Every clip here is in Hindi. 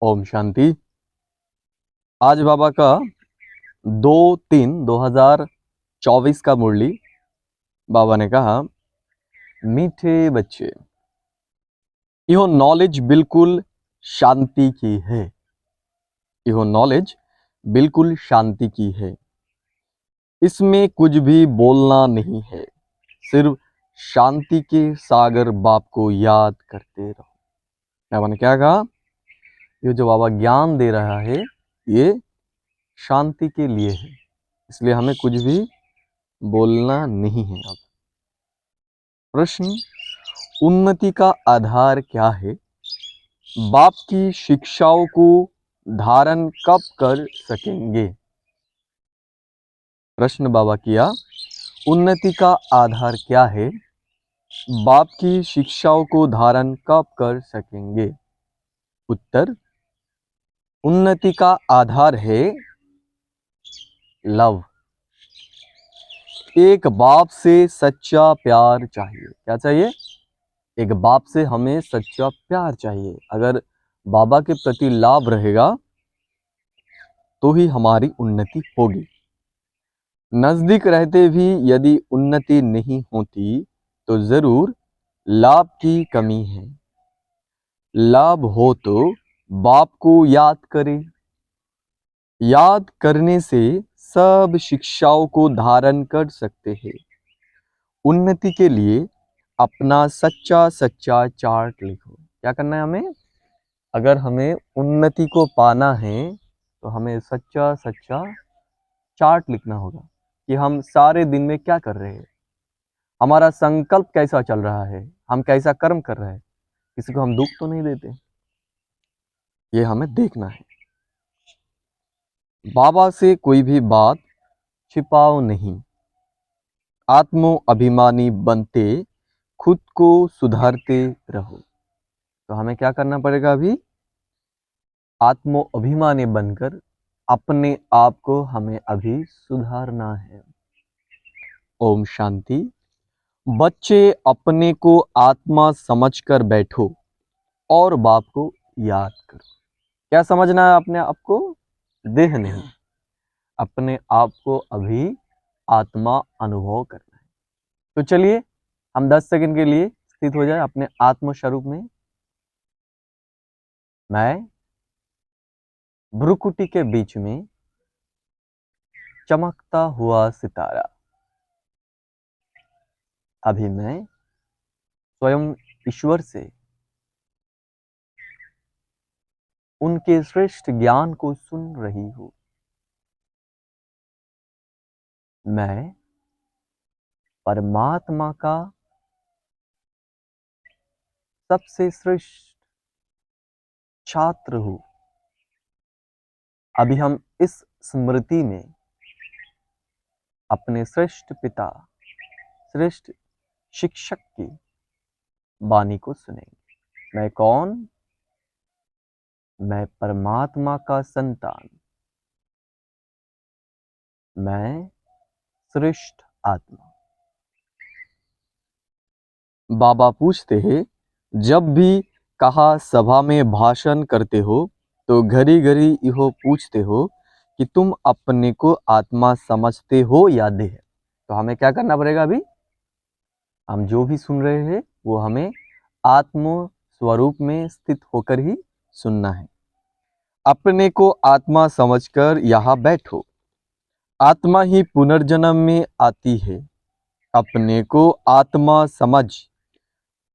ओम शांति। आज बाबा का 2/3/2024 का मुरली। बाबा ने कहा, मीठे बच्चे, यह नॉलेज बिल्कुल शांति की है। यह नॉलेज बिल्कुल शांति की है। इसमें कुछ भी बोलना नहीं है, सिर्फ शांति के सागर बाप को याद करते रहो। बाबा ने क्या कहा? ये जो बाबा ज्ञान दे रहा है ये शांति के लिए है, इसलिए हमें कुछ भी बोलना नहीं है। अब प्रश्न, उन्नति का आधार क्या है? बाप की शिक्षाओं को धारण कब कर सकेंगे? प्रश्न बाबा किया, उन्नति का आधार क्या है? बाप की शिक्षाओं को धारण कब कर सकेंगे? उत्तर, उन्नति का आधार है लव। एक बाप से सच्चा प्यार चाहिए। क्या चाहिए? एक बाप से हमें सच्चा प्यार चाहिए। अगर बाबा के प्रति लाभ रहेगा तो ही हमारी उन्नति होगी। नजदीक रहते भी यदि उन्नति नहीं होती तो जरूर लाभ की कमी है। लाभ हो तो बाप को याद करें। याद करने से सब शिक्षाओं को धारण कर सकते हैं। उन्नति के लिए अपना सच्चा सच्चा चार्ट लिखो। क्या करना है हमें? अगर हमें उन्नति को पाना है तो हमें सच्चा सच्चा चार्ट लिखना होगा कि हम सारे दिन में क्या कर रहे हैं, हमारा संकल्प कैसा चल रहा है, हम कैसा कर्म कर रहे हैं, किसी को हम दुख तो नहीं देते। ये हमें देखना है। बाबा से कोई भी बात छिपाओ नहीं। आत्मो अभिमानी बनते खुद को सुधारते रहो। तो हमें क्या करना पड़ेगा? अभी आत्मो अभिमानी बनकर अपने आप को हमें अभी सुधारना है। ओम शांति। बच्चे, अपने को आत्मा समझकर बैठो और बाप को याद करो। क्या समझना है अपने आप को? देह नहीं, अपने आप को अभी आत्मा अनुभव करना है। तो चलिए हम 10 सेकंड के लिए स्थित हो जाए अपने आत्म स्वरूप में। मैं भ्रुकुटी के बीच में चमकता हुआ सितारा। अभी मैं स्वयं ईश्वर से उनके श्रेष्ठ ज्ञान को सुन रही हूं। मैं परमात्मा का सबसे श्रेष्ठ छात्र हूं। अभी हम इस स्मृति में अपने श्रेष्ठ पिता, श्रेष्ठ शिक्षक की वाणी को सुनेंगे। मैं कौन? मैं परमात्मा का संतान। मैं श्रेष्ठ आत्मा। बाबा पूछते हैं, जब भी कहा सभा में भाषण करते हो तो घड़ी घड़ी यह पूछते हो कि तुम अपने को आत्मा समझते हो या देह। तो हमें क्या करना पड़ेगा? अभी हम जो भी सुन रहे हैं वो हमें आत्म स्वरूप में स्थित होकर ही सुनना है। अपने को आत्मा समझकर यहाँ बैठो। आत्मा ही पुनर्जन्म में आती है। अपने को आत्मा समझ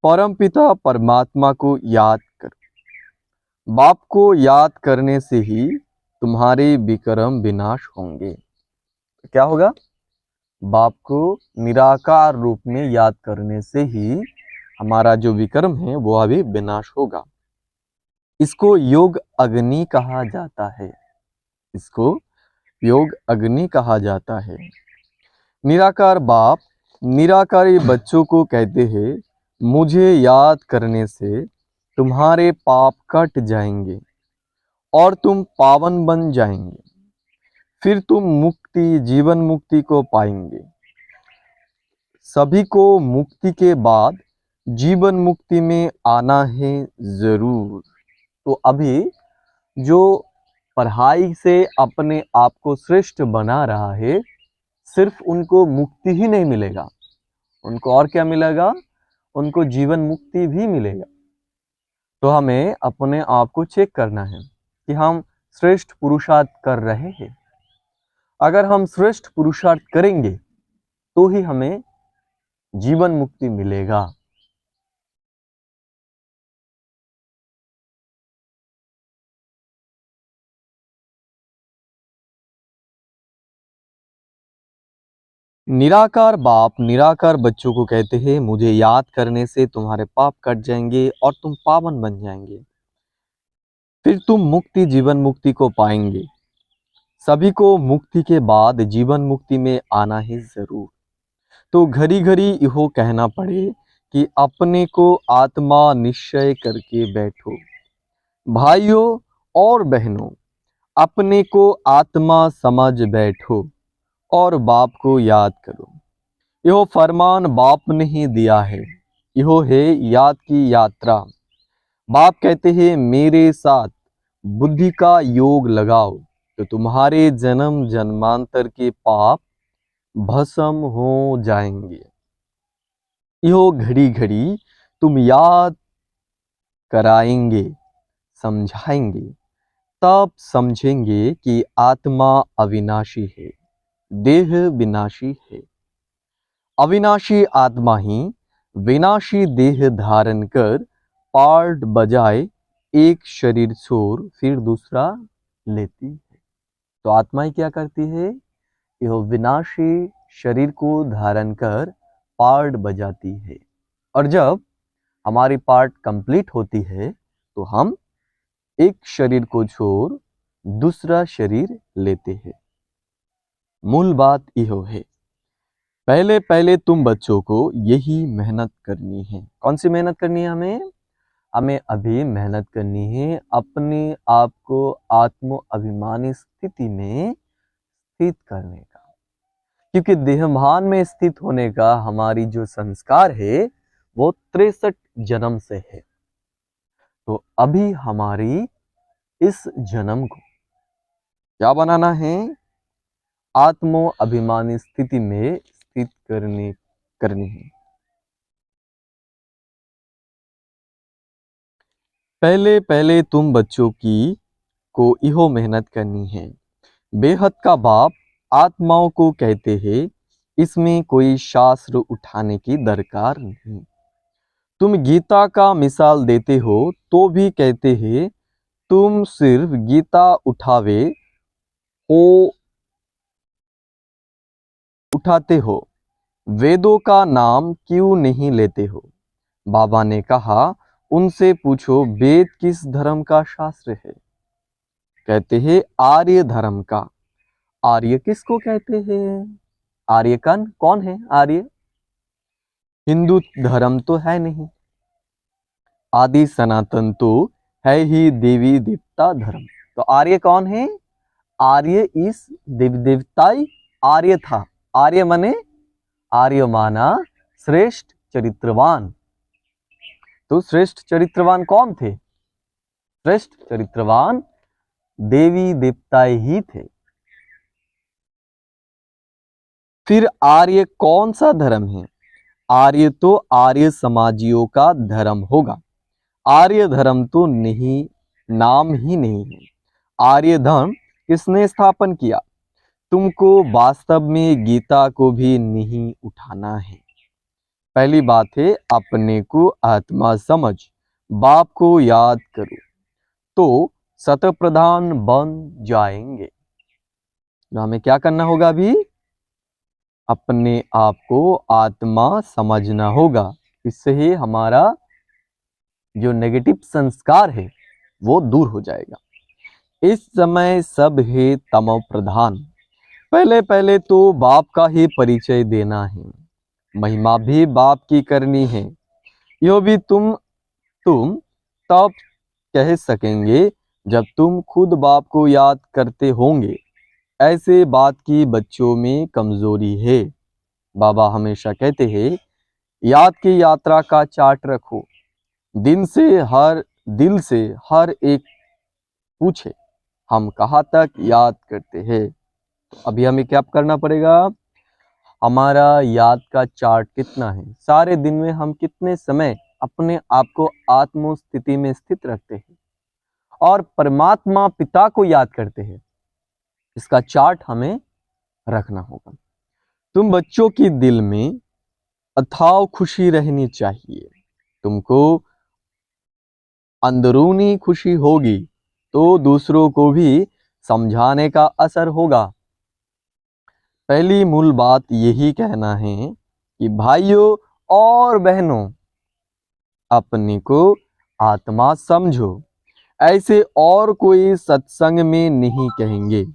परमपिता परमात्मा को याद करो। बाप को याद करने से ही तुम्हारे विक्रम विनाश होंगे। क्या होगा? बाप को निराकार रूप में याद करने से ही हमारा जो विक्रम है वो अभी विनाश होगा। इसको योग अग्नि कहा जाता है। इसको योग अग्नि कहा जाता है। निराकार बाप निराकारी बच्चों को कहते हैं, मुझे याद करने से तुम्हारे पाप कट जाएंगे और तुम पावन बन जाएंगे। फिर तुम मुक्ति, जीवन मुक्ति को पाएंगे। सभी को मुक्ति के बाद जीवन मुक्ति में आना है जरूर। तो अभी जो पढ़ाई से अपने आप को श्रेष्ठ बना रहा है, सिर्फ उनको मुक्ति ही नहीं मिलेगा, उनको और क्या मिलेगा? उनको जीवन मुक्ति भी मिलेगा। तो हमें अपने आप को चेक करना है कि हम श्रेष्ठ पुरुषार्थ कर रहे हैं। अगर हम श्रेष्ठ पुरुषार्थ करेंगे तो ही हमें जीवन मुक्ति मिलेगा। निराकार बाप निराकार बच्चों को कहते हैं, मुझे याद करने से तुम्हारे पाप कट जाएंगे और तुम पावन बन जाएंगे, फिर तुम मुक्ति जीवन मुक्ति को पाएंगे। सभी को मुक्ति के बाद जीवन मुक्ति में आना ही जरूर। तो घड़ी घड़ी इहो कहना पड़े कि अपने को आत्मा निश्चय करके बैठो। भाइयों और बहनों, अपने को आत्मा समझ बैठो और बाप को याद करो। यह फरमान बाप ने ही दिया है, यह है याद की यात्रा। बाप कहते हैं, मेरे साथ बुद्धि का योग लगाओ तो तुम्हारे जन्म जन्मांतर के पाप भस्म हो जाएंगे। यो घड़ी घड़ी तुम याद कराएंगे, समझाएंगे, तब समझेंगे कि आत्मा अविनाशी है, देह विनाशी है। अविनाशी आत्मा ही विनाशी देह धारण कर पार्ट बजाए एक शरीर छोड़ फिर दूसरा लेती है। तो आत्माएं क्या करती है? यह विनाशी शरीर को धारण कर पार्ट बजाती है, और जब हमारी पार्ट कंप्लीट होती है तो हम एक शरीर को छोड़ दूसरा शरीर लेते हैं। मूल बात यह है, पहले पहले तुम बच्चों को यही मेहनत करनी है। कौन सी मेहनत करनी है? हमें अभी मेहनत करनी है अपने आप को आत्म अभिमानी स्थिति में स्थित करने का, क्योंकि देहभान में स्थित होने का हमारी जो संस्कार है वो 63 जन्म से है। तो अभी हमारी इस जन्म को क्या बनाना है? आत्म अभिमानी स्थिति में स्थित करनी है। पहले पहले तुम बच्चों की को इहो मेहनत करनी है। बेहद का बाप आत्माओं को कहते हैं, इसमें कोई शास्त्र उठाने की दरकार नहीं। तुम गीता का मिसाल देते हो तो भी कहते हैं, तुम सिर्फ गीता उठाते हो, वेदों का नाम क्यों नहीं लेते हो? बाबा ने कहा, उनसे पूछो वेद किस धर्म का शास्त्र है? कहते हैं आर्य धर्म का। आर्य किसको कहते हैं? आर्यकन कौन है? आर्य हिंदू धर्म तो है नहीं, आदि सनातन तो है ही देवी देवता धर्म। तो आर्य कौन है? आर्य इस देवी देवताई आर्य था। आर्य माने, आर्य माना श्रेष्ठ चरित्रवान। तो श्रेष्ठ चरित्रवान कौन थे? श्रेष्ठ चरित्रवान देवी देवताएं ही थे। फिर आर्य कौन सा धर्म है? आर्य तो आर्य समाजियों का धर्म होगा। आर्य धर्म तो नहीं, नाम ही नहीं है। आर्य धर्म किसने स्थापन किया? तुमको वास्तव में गीता को भी नहीं उठाना है। पहली बात है, अपने को आत्मा समझ, बाप को याद करो तो शतप्रधान बन जाएंगे। तो हमें क्या करना होगा? अभी अपने आप को आत्मा समझना होगा। इससे ही हमारा जो नेगेटिव संस्कार है वो दूर हो जाएगा। इस समय सब है तमो प्रधान। पहले पहले तो बाप का ही परिचय देना है, महिमा भी बाप की करनी है। यो भी तुम तब कह सकेंगे जब तुम खुद बाप को याद करते होंगे। ऐसे बात की बच्चों में कमजोरी है। बाबा हमेशा कहते हैं, याद की यात्रा का चार्ट रखो, दिल से हर एक पूछे हम कहाँ तक याद करते हैं। तो अभी हमें क्या करना पड़ेगा, हमारा याद का चार्ट कितना है, सारे दिन में हम कितने समय अपने आप को आत्म स्थिति में स्थित रखते हैं और परमात्मा पिता को याद करते हैं, इसका चार्ट हमें रखना होगा। तुम बच्चों की दिल में अथाह खुशी रहनी चाहिए। तुमको अंदरूनी खुशी होगी तो दूसरों को भी समझाने का असर होगा। पहली मूल बात यही कहना है कि भाइयों और बहनों, अपने को आत्मा समझो। ऐसे और कोई सत्संग में नहीं कहेंगे।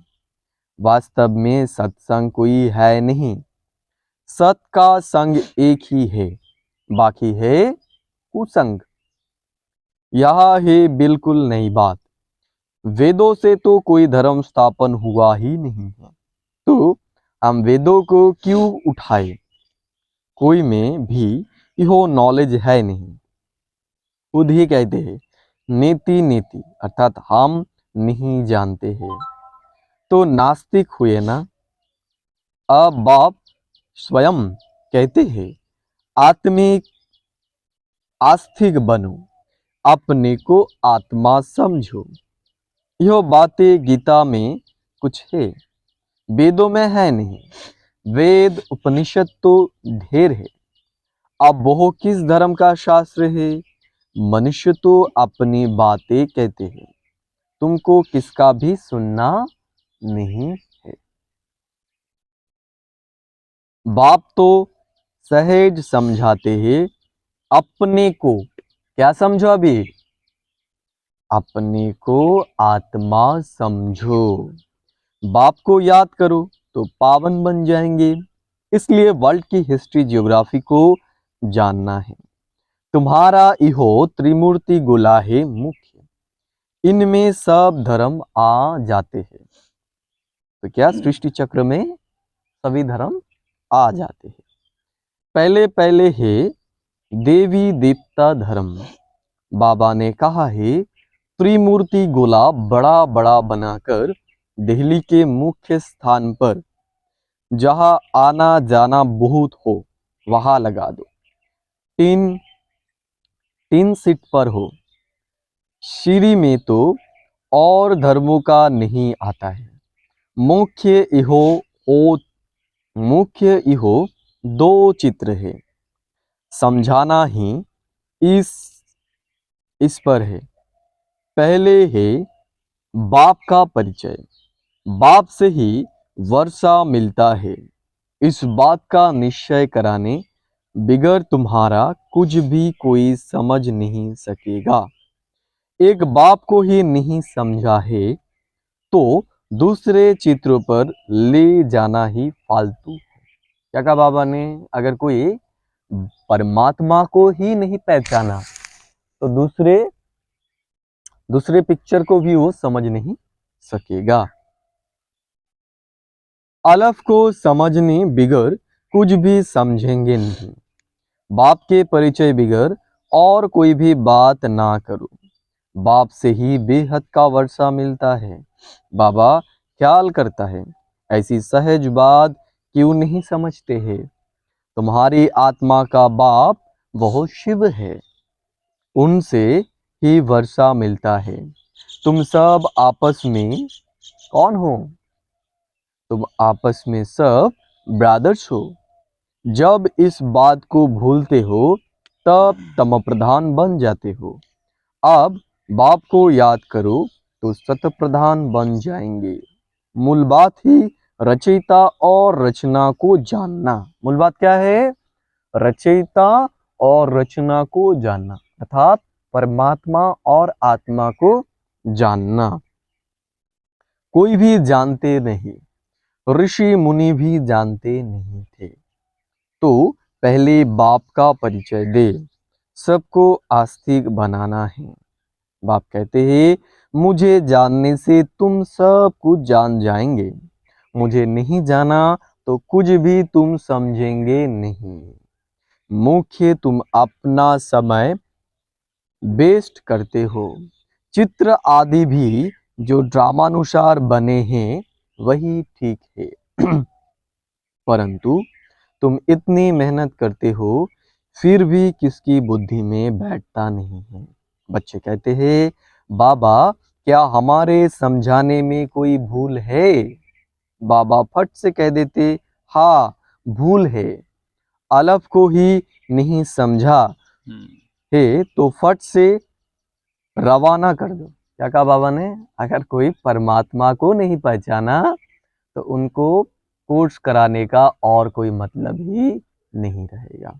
वास्तव में सत्संग कोई है नहीं, सत का संग एक ही है, बाकी है कुसंग। यह है बिल्कुल नई बात। वेदों से तो कोई धर्म स्थापन हुआ ही नहीं है, तो हम वेदों को क्यों उठाए। कोई में भी यह नॉलेज है नहीं। खुद ही कहते हैं नेति नेति, अर्थात हम नहीं जानते हैं। तो नास्तिक हुए ना। अब बाप स्वयं कहते हैं आत्मिक आस्तिक बनो, अपने को आत्मा समझो। यह बातें गीता में कुछ है, वेदों में है नहीं। वेद उपनिषद तो ढेर है, अब वो किस धर्म का शास्त्र है। मनुष्य तो अपनी बातें कहते हैं, तुमको किसका भी सुनना नहीं है। बाप तो सहज समझाते हैं, अपने को क्या समझो, अभी अपने को आत्मा समझो। बाप को याद करो तो पावन बन जाएंगे। इसलिए वर्ल्ड की हिस्ट्री ज्योग्राफी को जानना है। तुम्हारा इहो त्रिमूर्ति गोला है मुख्य, इनमें सब धर्म आ जाते हैं। तो क्या सृष्टि चक्र में सभी धर्म आ जाते हैं। पहले पहले है देवी देवता धर्म। बाबा ने कहा है त्रिमूर्ति गोला बड़ा बड़ा बनाकर दिल्ली के मुख्य स्थान पर जहां आना जाना बहुत हो वहां लगा दो। तीन तीन सीट पर हो। श्री में तो और धर्मों का नहीं आता है। मुख्य इहो दो चित्र है, समझाना ही इस पर है। पहले है बाप का परिचय। बाप से ही वर्षा मिलता है, इस बात का निश्चय कराने बिगर तुम्हारा कुछ भी कोई समझ नहीं सकेगा। एक बाप को ही नहीं समझा है तो दूसरे चित्रों पर ले जाना ही फालतू है। क्या कहा बाबा ने, अगर कोई परमात्मा को ही नहीं पहचाना तो दूसरे पिक्चर को भी वो समझ नहीं सकेगा। अलफ को समझने बिगर कुछ भी समझेंगे नहीं। बाप के परिचय बिगर और कोई भी बात ना करो। बाप से ही बेहद का वर्षा मिलता है। बाबा ख्याल करता है, ऐसी सहज बात क्यों नहीं समझते हैं। तुम्हारी आत्मा का बाप वह शिव है, उनसे ही वर्षा मिलता है। तुम सब आपस में कौन हो, तुम आपस में सब ब्रदर्स हो। जब इस बात को भूलते हो तब तम प्रधान बन जाते हो। अब बाप को याद करो तो सत प्रधान बन जाएंगे। मूल बात ही रचयिता और रचना को जानना। मूल बात क्या है, रचयिता और रचना को जानना, अर्थात परमात्मा और आत्मा को जानना। कोई भी जानते नहीं, ऋषि मुनि भी जानते नहीं थे। तो पहले बाप का परिचय दे, सबको आस्तिक बनाना है। बाप कहते हैं मुझे जानने से तुम सब कुछ जान जाएंगे, मुझे नहीं जाना तो कुछ भी तुम समझेंगे नहीं। मुख्य तुम अपना समय वेस्ट करते हो। चित्र आदि भी जो ड्रामानुसार बने हैं वही ठीक है। परंतु तुम इतनी मेहनत करते हो फिर भी किसकी बुद्धि में बैठता नहीं है। बच्चे कहते हैं, बाबा क्या हमारे समझाने में कोई भूल है? बाबा फट से कह देते, हाँ भूल है, अलफ को ही नहीं समझा है तो फट से रवाना कर दो। क्या कहा बाबा ने? अगर कोई परमात्मा को नहीं पहचाना तो उनको कोर्स कराने का और कोई मतलब ही नहीं रहेगा।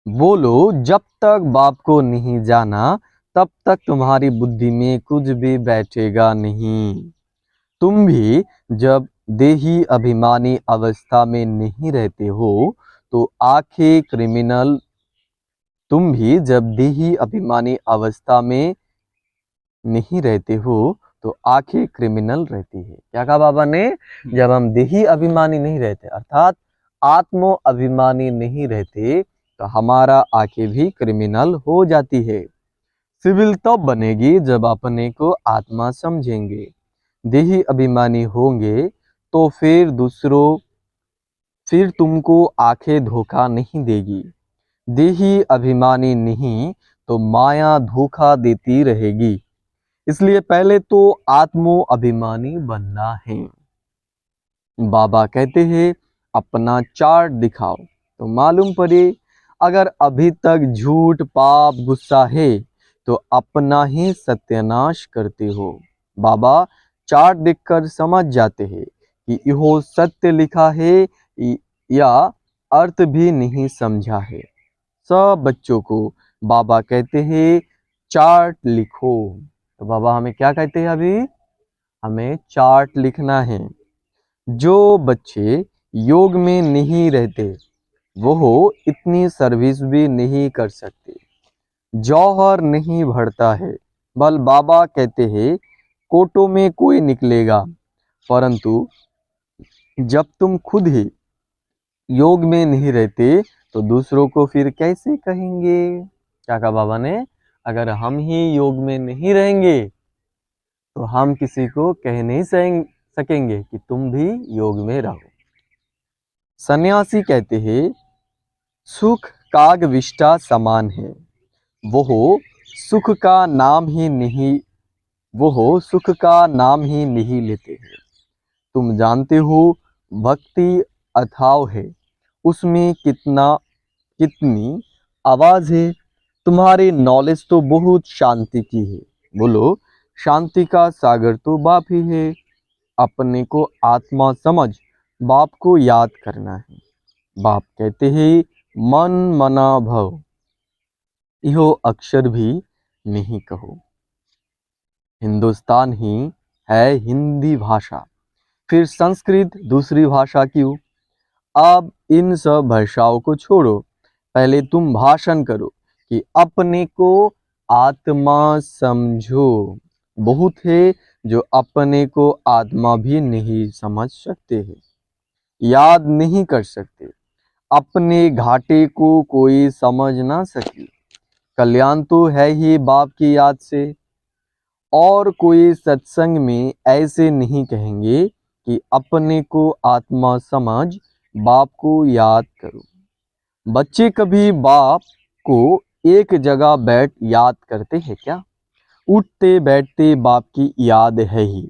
बोलो, जब तक बाप को नहीं जाना तब तक तुम्हारी बुद्धि में कुछ भी बैठेगा नहीं। तुम भी जब देही अभिमानी अवस्था में नहीं रहते हो तो आंखें क्रिमिनल तुम भी जब देही अभिमानी अवस्था में नहीं रहते हो तो आंखें क्रिमिनल रहती है। क्या कहा बाबा ने? जब हम देही अभिमानी नहीं रहते अर्थात आत्मो अभिमानी नहीं रहते तो हमारा आंखें भी क्रिमिनल हो जाती है। सिविल तब बनेगी जब अपने को आत्मा समझेंगे। देही अभिमानी होंगे तो फिर तुमको आंखें धोखा नहीं देगी। देही अभिमानी नहीं तो माया धोखा देती रहेगी। इसलिए पहले तो आत्मो अभिमानी बनना है। बाबा कहते हैं अपना चार्ट दिखाओ तो मालूम पड़े। अगर अभी तक झूठ पाप गुस्सा है तो अपना ही सत्यानाश करते हो। बाबा चार्ट देखकर समझ जाते हैं कि यह सत्य लिखा है या अर्थ भी नहीं समझा है। सब बच्चों को बाबा कहते हैं चार्ट लिखो। तो बाबा हमें क्या कहते हैं? अभी हमें चार्ट लिखना है। जो बच्चे योग में नहीं रहते वो इतनी सर्विस भी नहीं कर सकते। जौहर नहीं भरता है। बल बाबा कहते हैं कोटो में कोई निकलेगा, परंतु जब तुम खुद ही योग में नहीं रहते तो दूसरों को फिर कैसे कहेंगे? क्या कहा बाबा ने? अगर हम ही योग में नहीं रहेंगे तो हम किसी को कह नहीं सकेंगे कि तुम भी योग में रहो। सन्यासी कहते हैं सुख कागविष्टा समान है। वो सुख का नाम ही नहीं लेते हैं। तुम जानते हो भक्ति अथाव है, उसमें कितनी आवाज है। तुम्हारी नॉलेज तो बहुत शांति की है। बोलो, शांति का सागर तो बाप ही है। अपने को आत्मा समझ बाप को याद करना है। बाप कहते हैं मन मना भव, यो अक्षर भी नहीं कहो। हिंदुस्तान ही है हिंदी भाषा, फिर संस्कृत दूसरी भाषा क्यों? अब इन सब भाषाओं को छोड़ो, पहले तुम भाषण करो कि अपने को आत्मा समझो। बहुत है जो अपने को आत्मा भी नहीं समझ सकते हैं, याद नहीं कर सकते। अपने घाटे को कोई समझ ना सके। कल्याण तो है ही बाप की याद से। और कोई सत्संग में ऐसे नहीं कहेंगे कि अपने को आत्मा समझ बाप को याद करो। बच्चे कभी बाप को एक जगह बैठ याद करते हैं क्या? उठते बैठते बाप की याद है ही।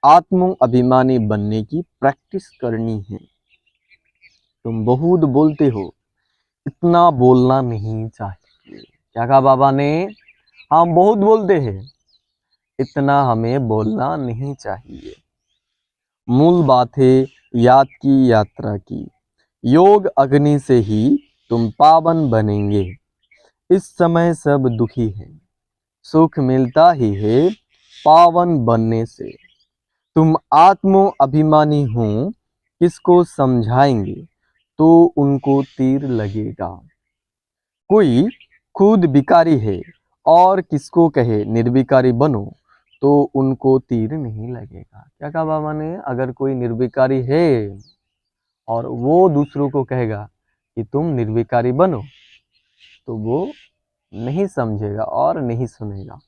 आत्म अभिमानी बनने की प्रैक्टिस करनी है। तुम बहुत बोलते हो, इतना बोलना नहीं चाहिए। क्या कहा बाबा ने? हम बहुत बोलते हैं, इतना हमें बोलना नहीं चाहिए। मूल बात है याद की यात्रा की। योग अग्नि से ही तुम पावन बनेंगे। इस समय सब दुखी हैं, सुख मिलता ही है पावन बनने से। तुम आत्मो अभिमानी हो, किसको समझाएंगे तो उनको तीर लगेगा। कोई खुद विकारी है और किसको कहे निर्विकारी बनो तो उनको तीर नहीं लगेगा। क्या कहा बाबा ने? अगर कोई निर्विकारी है और वो दूसरों को कहेगा कि तुम निर्विकारी बनो तो वो नहीं समझेगा और नहीं सुनेगा।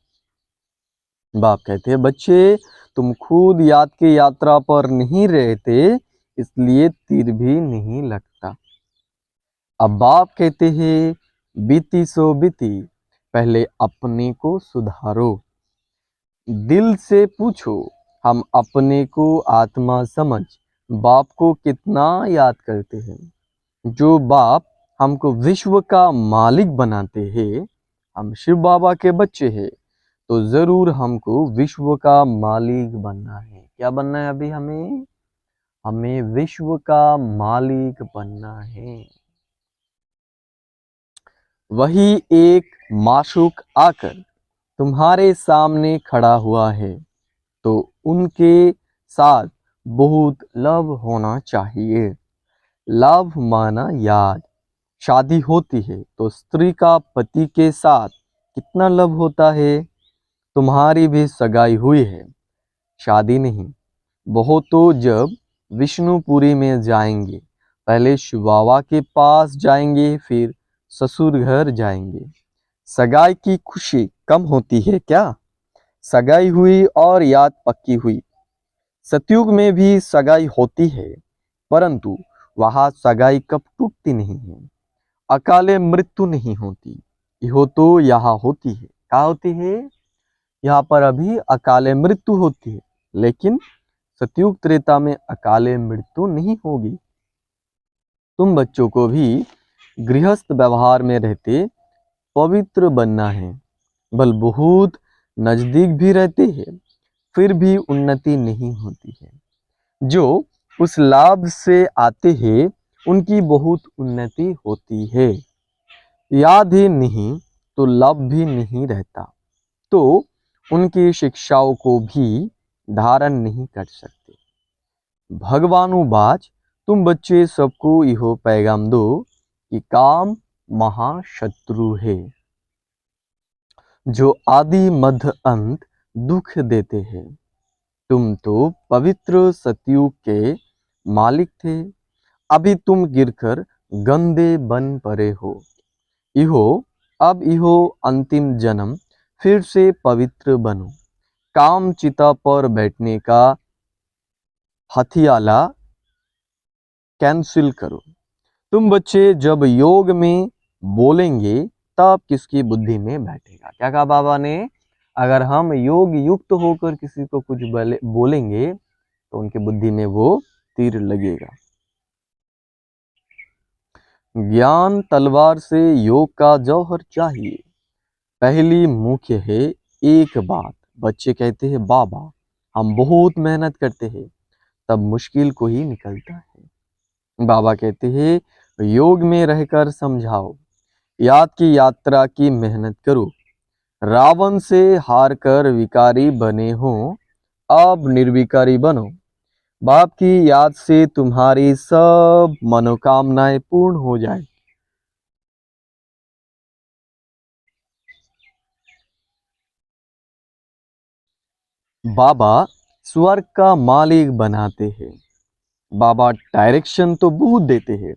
बाप कहते हैं बच्चे तुम खुद याद की यात्रा पर नहीं रहते, इसलिए तीर भी नहीं लगता। अब बाप कहते हैं बीती सो बीती, पहले अपने को सुधारो। दिल से पूछो हम अपने को आत्मा समझ बाप को कितना याद करते हैं। जो बाप हमको विश्व का मालिक बनाते हैं, हम शिव बाबा के बच्चे हैं, तो जरूर हमको विश्व का मालिक बनना है। क्या बनना है अभी हमें? हमें विश्व का मालिक बनना है। वही एक माशूक आकर तुम्हारे सामने खड़ा हुआ है, तो उनके साथ बहुत लव होना चाहिए। लव माना याद। शादी होती है तो स्त्री का पति के साथ कितना लव होता है। तुम्हारी भी सगाई हुई है, शादी नहीं। बहुत तो जब विष्णुपुरी में जाएंगे, पहले शिव बाबा के पास जाएंगे, फिर ससुर घर जाएंगे। सगाई की खुशी कम होती है क्या? सगाई हुई और याद पक्की हुई। सतयुग में भी सगाई होती है, परंतु वहां सगाई कब टूटती नहीं है, अकाले मृत्यु नहीं होती। यो तो यहाँ होती है। क्या होती है? यहाँ पर अभी अकाले मृत्यु होती है, लेकिन सतयुग त्रेता में अकाले मृत्यु नहीं होगी। तुम बच्चों को भी गृहस्थ व्यवहार में रहते पवित्र बनना है। बल बहुत नजदीक भी रहते हैं, फिर भी उन्नति नहीं होती है। जो उस लाभ से आते हैं उनकी बहुत उन्नति होती है। याद ही नहीं तो लाभ भी नहीं रहता, तो उनकी शिक्षाओं को भी धारण नहीं कर सकते। भगवानुवाच तुम बच्चे सबको यहो पैगाम दो कि काम महाशत्रु है, जो आदि मध्य अंत दुख देते हैं। तुम तो पवित्र सतयुग के मालिक थे, अभी तुम गिरकर गंदे बन पड़े हो। इहो अंतिम जन्म, फिर से पवित्र बनो। काम चिता पर बैठने का हथियाला कैंसिल करो। तुम बच्चे जब योग में बोलेंगे तब किसकी बुद्धि में बैठेगा? क्या कहा बाबा ने? अगर हम योग युक्त होकर किसी को कुछ बोलेंगे तो उनकी बुद्धि में वो तीर लगेगा। ज्ञान तलवार से योग का जौहर चाहिए। पहली मुख्य है एक बात। बच्चे कहते हैं बाबा हम बहुत मेहनत करते हैं, तब मुश्किल को ही निकलता है। बाबा कहते हैं योग में रहकर समझाओ, याद की यात्रा की मेहनत करो। रावण से हार कर विकारी बने हो, अब निर्विकारी बनो। बाप की याद से तुम्हारी सब मनोकामनाएं पूर्ण हो जाए। बाबा स्वर्ग का मालिक बनाते हैं। बाबा डायरेक्शन तो बहुत देते हैं,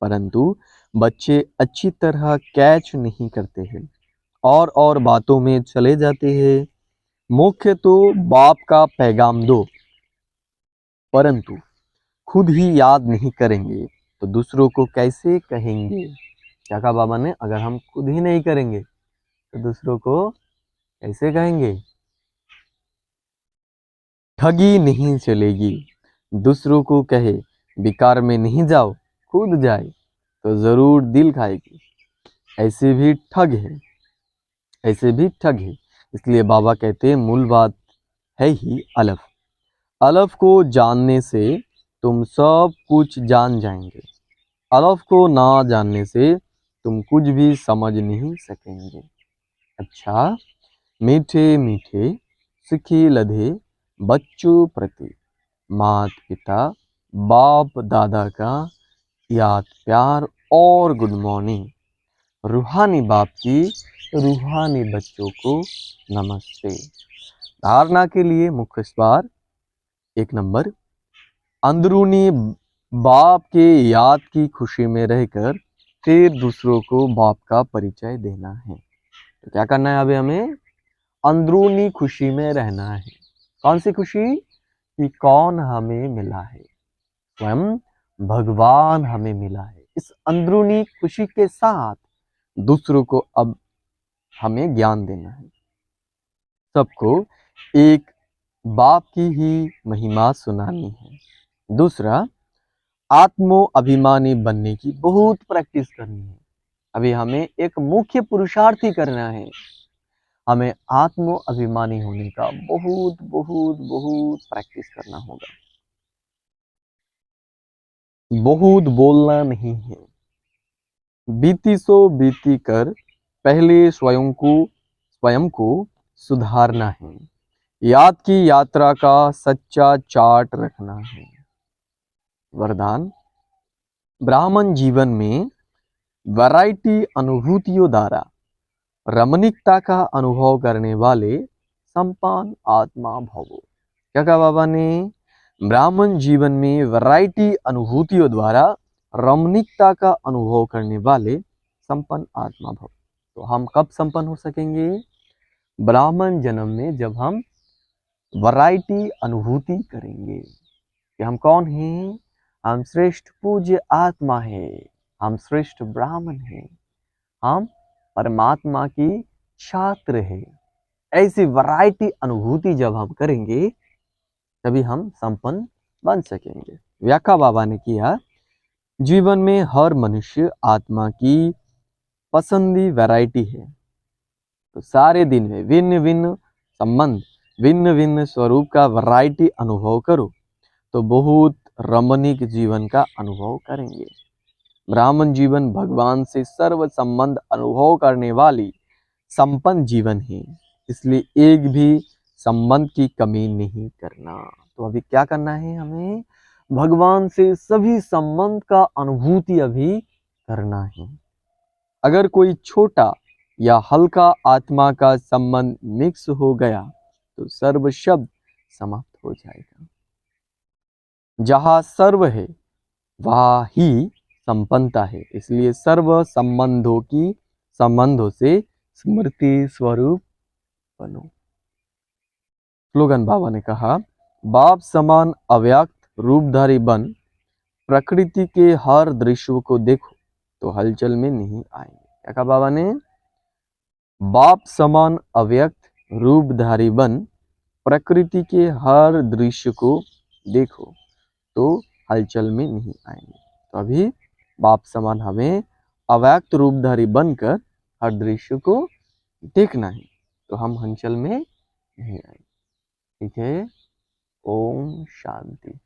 परंतु बच्चे अच्छी तरह कैच नहीं करते हैं और बातों में चले जाते हैं। मुख्य तो बाप का पैगाम दो, परंतु खुद ही याद नहीं करेंगे तो दूसरों को कैसे कहेंगे? क्या कहा बाबा ने? अगर हम खुद ही नहीं करेंगे तो दूसरों को कैसे कहेंगे? ठगी नहीं चलेगी। दूसरों को कहे विकार में नहीं जाओ, खुद जाए तो जरूर दिल खाएगी। ऐसे भी ठग है, ऐसे भी ठग है। इसलिए बाबा कहते हैं मूल बात है ही अलफ। अलफ को जानने से तुम सब कुछ जान जाएंगे। अलफ को ना जानने से तुम कुछ भी समझ नहीं सकेंगे। अच्छा, मीठे मीठे सिखी लधे बच्चों प्रति मात पिता बाप दादा का याद प्यार और गुड मॉर्निंग। रूहानी बाप की रूहानी बच्चों को नमस्ते। धारणा के लिए मुख्य स्वार 1 नंबर, अंदरूनी बाप के याद की खुशी में रहकर फिर दूसरों को बाप का परिचय देना है। तो क्या करना है? अभी हमें अंदरूनी खुशी में रहना है। कौन सी खुशी? कि कौन हमें मिला है, स्वयं भगवान हमें मिला है। इस अंदरूनी खुशी के साथ दूसरों को अब हमें ज्ञान देना है। सबको एक बाप की ही महिमा सुनानी है। दूसरा, आत्मो अभिमानी बनने की बहुत प्रैक्टिस करनी है। अभी हमें एक मुख्य पुरुषार्थ ही करना है। हमें आत्मो अभिमानी होने का बहुत बहुत बहुत प्रैक्टिस करना होगा। बहुत बोलना नहीं है। बीती सो बीती कर पहले स्वयं को सुधारना है। याद की यात्रा का सच्चा चार्ट रखना है। वरदान, ब्राह्मण जीवन में वैरायटी अनुभूतियों द्वारा रमणीकता का अनुभव करने वाले संपन्न आत्मा भवो। क्या कहा बाबा ने? ब्राह्मण जीवन में वैरायटी अनुभूतियों द्वारा रमणीकता का अनुभव करने वाले संपन्न आत्मा भव। तो हम कब संपन्न हो सकेंगे? ब्राह्मण जन्म में, जब हम वैरायटी अनुभूति करेंगे कि हम कौन हैं। हम श्रेष्ठ पूज्य आत्मा है, हम श्रेष्ठ ब्राह्मण हैं, हम परमात्मा की छात्र है। ऐसी वैरायटी अनुभूति जब हम करेंगे तभी हम संपन्न बन सकेंगे। व्याख्या बाबा ने किया, जीवन में हर मनुष्य आत्मा की पसंदी वैरायटी है। तो सारे दिन में भिन्न भिन्न संबंध, भिन्न भिन्न स्वरूप का वैरायटी अनुभव करो तो बहुत रमणीक जीवन का अनुभव करेंगे। ब्राह्मण जीवन भगवान से सर्व संबंध अनुभव करने वाली संपन्न जीवन है, इसलिए एक भी संबंध की कमी नहीं करना। तो अभी क्या करना है? हमें भगवान से सभी संबंध का अनुभूति अभी करना है। अगर कोई छोटा या हल्का आत्मा का संबंध मिक्स हो गया तो सर्व शब्द समाप्त हो जाएगा। जहां सर्व है वहां ही संपन्नता है, इसलिए सर्व संबंधों से स्मृति स्वरूप बनो। स्लोगन बाबा ने कहा, बाप समान अव्यक्त रूपधारी बन प्रकृति के हर दृश्य को देखो तो हलचल में नहीं आएंगे। क्या कहा बाबा ने? बाप समान अव्यक्त रूपधारी बन प्रकृति के हर दृश्य को देखो तो हलचल में नहीं आएंगे। तो अभी बाप समान हमें अव्यक्त रूपधारी बनकर हर दृश्य को देखना है तो हम हलचल में नहीं आएंगे। ठीक है। ओम शांति।